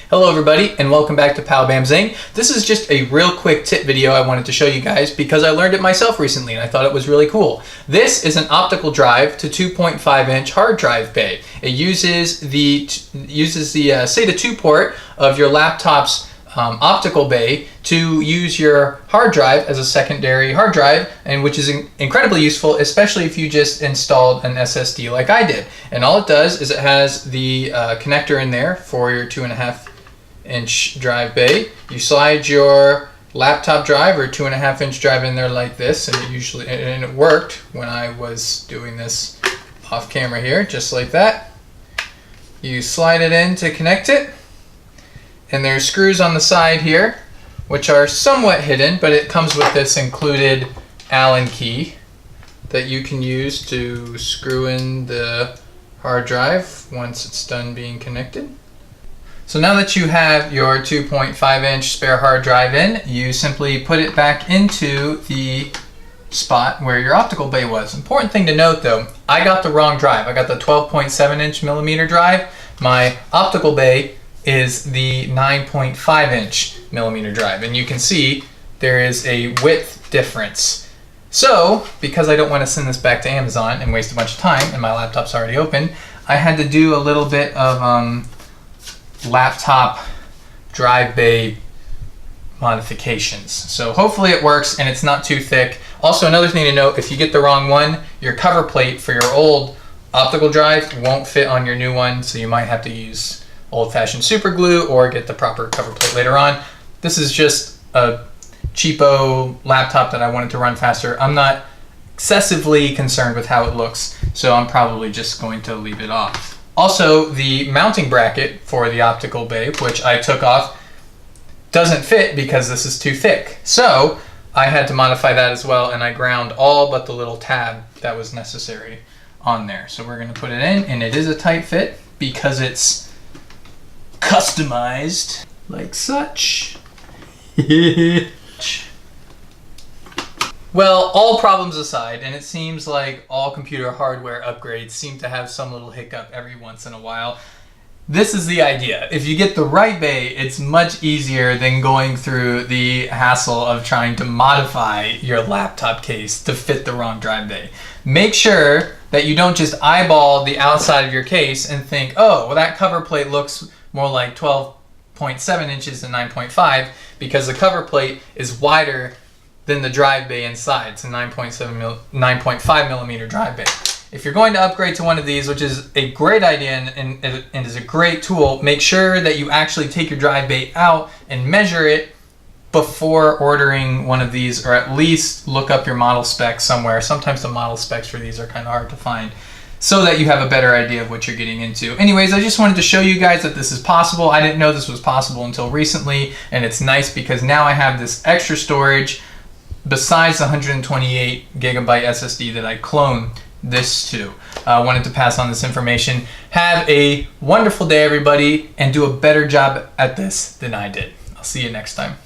Hello everybody and welcome back to Pow Bam Zing. This is just a real quick tip video I wanted to show you guys because I learned it myself recently and I thought it was really cool. This is an optical drive to 2.5-inch hard drive bay. It uses the SATA 2 port of your laptop's optical bay to use your hard drive as a secondary hard drive, and which is incredibly useful, especially if you just installed an SSD like I did. And all it does is it has the connector in there for your 2.5-inch drive bay. You slide your laptop drive or 2.5-inch drive in there like this, and it worked when I was doing this off camera here, just like that. You slide it in to connect it. And there's screws on the side here, which are somewhat hidden, but it comes with this included Allen key that you can use to screw in the hard drive once it's done being connected. So now that you have your 2.5-inch spare hard drive in, you simply put it back into the spot where your optical bay was. Important thing to note though, I got the wrong drive. I got the 12.7-inch millimeter drive. My optical bay is the 9.5-inch millimeter drive, and you can see there is a width difference. So because I don't want to send this back to Amazon and waste a bunch of time and my laptop's already open, I had to do a little bit of laptop drive bay modifications. So hopefully it works and it's not too thick. Also, another thing to note, if you get the wrong one, your cover plate for your old optical drive won't fit on your new one, so you might have to use old-fashioned super glue or get the proper cover plate later on. This is just a cheapo laptop that I wanted to run faster. I'm not excessively concerned with how it looks, so I'm probably just going to leave it off. Also, the mounting bracket for the optical bay, which I took off, doesn't fit because this is too thick. So I had to modify that as well, and I ground all but the little tab that was necessary on there. So we're going to put it in, and it is a tight fit because it's customized like such. Well, all problems aside, and it seems like all computer hardware upgrades seem to have some little hiccup every once in a while, this is the idea. If you get the right bay, it's much easier than going through the hassle of trying to modify your laptop case to fit the wrong drive bay. Make sure that you don't just eyeball the outside of your case and think, oh, well, that cover plate looks more like 12.7 inches than 9.5 because the cover plate is wider than the drive bay inside. It's a 9.5 millimeter drive bay. If you're going to upgrade to one of these, which is a great idea and is a great tool, make sure that you actually take your drive bay out and measure it before ordering one of these, or at least look up your model specs somewhere. Sometimes the model specs for these are kind of hard to find, so that you have a better idea of what you're getting into. Anyways, I just wanted to show you guys that this is possible. I didn't know this was possible until recently, and it's nice because now I have this extra storage besides the 128 gigabyte SSD that I cloned this to. I wanted to pass on this information. Have a wonderful day, everybody, and do a better job at this than I did. I'll see you next time.